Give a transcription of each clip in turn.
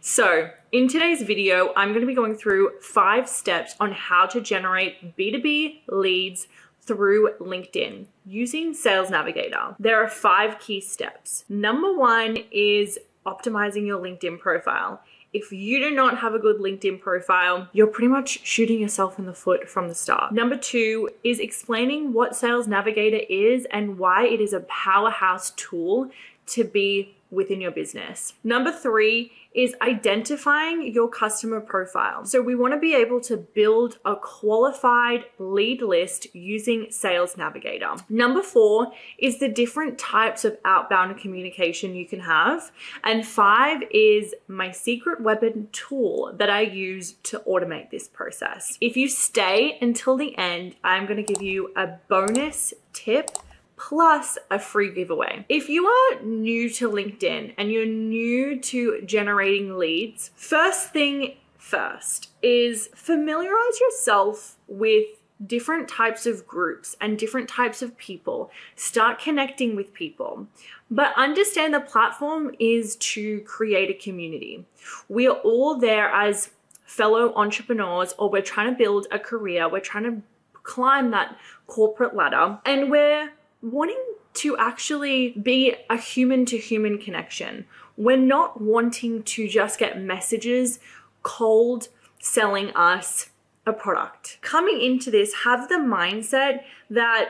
So in today's video, I'm going to be going through 5 steps on how to generate B2B leads through LinkedIn using Sales Navigator. There are 5 key steps. Number 1 is optimizing your LinkedIn profile. If you do not have a good LinkedIn profile, you're pretty much shooting yourself in the foot from the start. Number 2 is explaining what Sales Navigator is and why it is a powerhouse tool to be within your business. Number 3 is identifying your customer profile. So we want to be able to build a qualified lead list using Sales Navigator. Number 4 is the different types of outbound communication you can have. And 5 is my secret weapon tool that I use to automate this process. If you stay until the end, I'm going to give you a bonus tip plus a free giveaway. If you are new to LinkedIn and you're new to generating leads, first thing first is familiarize yourself with different types of groups and different types of people. Start connecting with people, but understand the platform is to create a community. We are all there as fellow entrepreneurs, or we're trying to build a career. We're trying to climb that corporate ladder, and we're wanting to actually be a human-to-human connection. We're not wanting to just get messages cold selling us a product. Coming into this, have the mindset that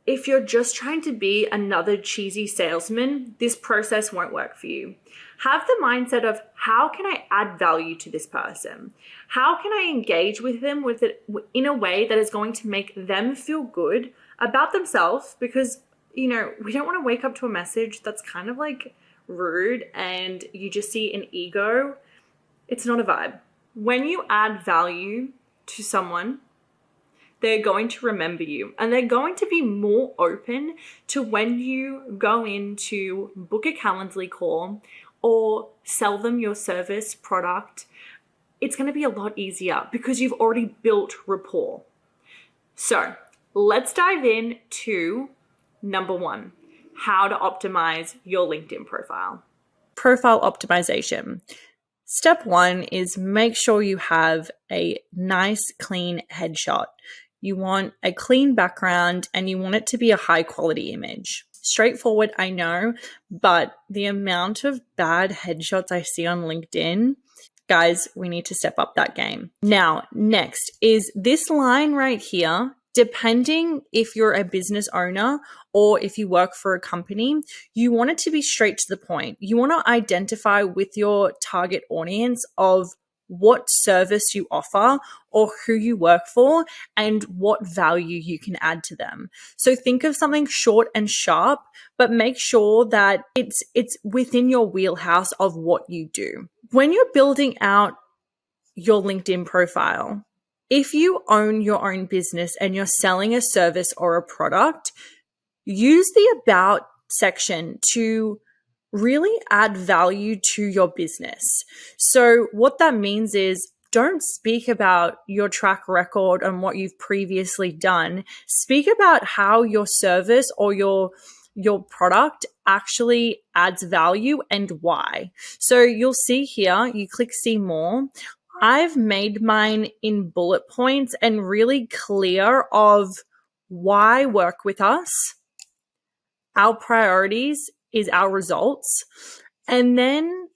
if you're just trying to be another cheesy salesman, this process won't work for you. Have the mindset of, how can I add value to this person? How can I engage with them with it in a way that is going to make them feel good about themselves? Because, we don't want to wake up to a message that's kind of like rude and you just see an ego. It's not a vibe. When you add value to someone, they're going to remember you, and they're going to be more open to when you go in to book a Calendly call or sell them your service product. It's going to be a lot easier because you've already built rapport. So let's dive in to number 1, how to optimize your LinkedIn profile. Profile optimization. Step 1 is make sure you have a nice, clean headshot. You want a clean background and you want it to be a high quality image. Straightforward, I know, but the amount of bad headshots I see on LinkedIn, guys, we need to step up that game. Now, next is this line right here. Depending if you're a business owner or if you work for a company, you want it to be straight to the point. You want to identify with your target audience of what service you offer or who you work for and what value you can add to them. So think of something short and sharp, but make sure that it's within your wheelhouse of what you do. When you're building out your LinkedIn profile, if you own your own business and you're selling a service or a product, use the About section to really add value to your business. So what that means is, don't speak about your track record and what you've previously done. Speak about how your service or your product actually adds value and why. So you'll see here, you click see more. I've made mine in bullet points and really clear of why work with us. Our priorities is our results. And then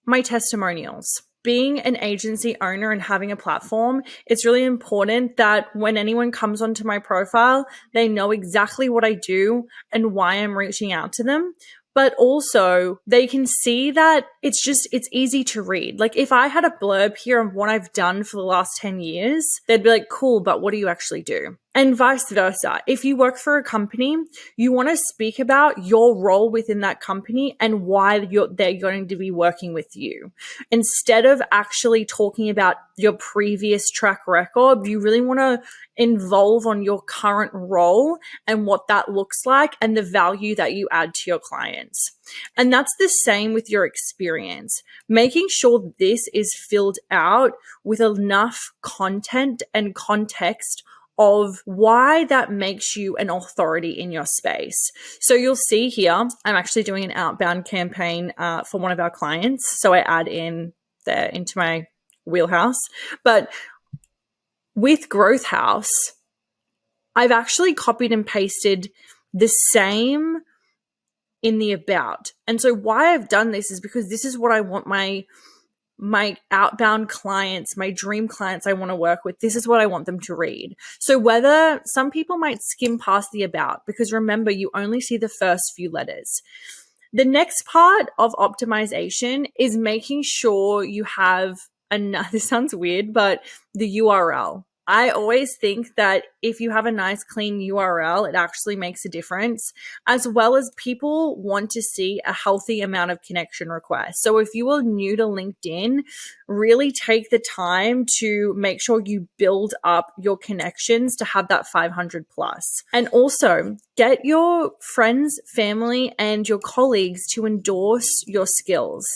my testimonials. Being an agency owner and having a platform, it's really important that when anyone comes onto my profile, they know exactly what I do and why I'm reaching out to them. But also they can see that it's easy to read. Like if I had a blurb here of what I've done for the last 10 years, they'd be like, cool, but what do you actually do? And vice versa. If you work for a company, you want to speak about your role within that company and why they're going to be working with you. Instead of actually talking about your previous track record, you really want to involve on your current role and what that looks like and the value that you add to your clients. And that's the same with your experience. Making sure this is filled out with enough content and context of why that makes you an authority in your space. So you'll see here, I'm actually doing an outbound campaign for one of our clients. So I add in there into my wheelhouse. But with Growth House, I've actually copied and pasted the same in the about. And so why I've done this is because this is what I want my outbound clients, my dream clients I want to work with, this is what I want them to read. So whether some people might skim past the about, because remember, you only see the first few letters. The next part of optimization is making sure you have this sounds weird, but the URL. I always think that if you have a nice clean URL, it actually makes a difference, as well as people want to see a healthy amount of connection requests. So if you are new to LinkedIn, really take the time to make sure you build up your connections to have that 500 plus. And also get your friends, family, and your colleagues to endorse your skills.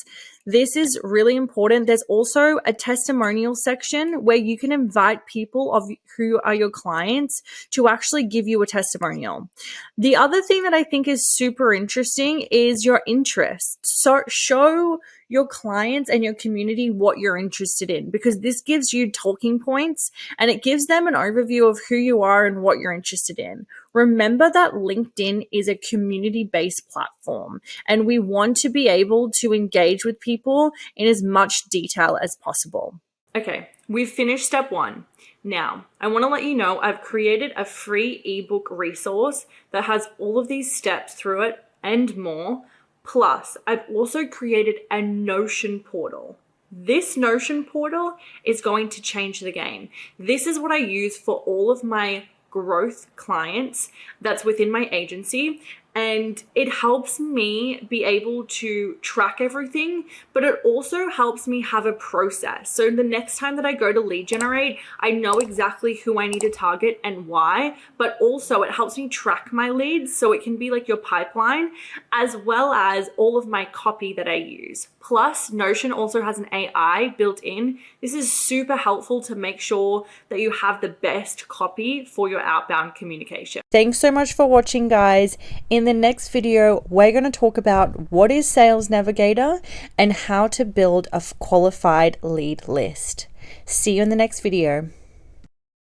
This is really important. There's also a testimonial section where you can invite people who are your clients to actually give you a testimonial. The other thing that I think is super interesting is your interest. So show your clients and your community what you're interested in, because this gives you talking points and it gives them an overview of who you are and what you're interested in. Remember that LinkedIn is a community-based platform and we want to be able to engage with people in as much detail as possible. Okay, we've finished step 1. Now, I want to let you know I've created a free ebook resource that has all of these steps through it and more. Plus, I've also created a Notion portal. This Notion portal is going to change the game. This is what I use for all of my growth clients that's within my agency. And it helps me be able to track everything, but it also helps me have a process. So the next time that I go to lead generate, I know exactly who I need to target and why, but also it helps me track my leads so it can be like your pipeline, as well as all of my copy that I use. Plus, Notion also has an AI built in. This is super helpful to make sure that you have the best copy for your outbound communication. Thanks so much for watching, guys. In the next video, we're going to talk about what is Sales Navigator and how to build a qualified lead list. See you in the next video.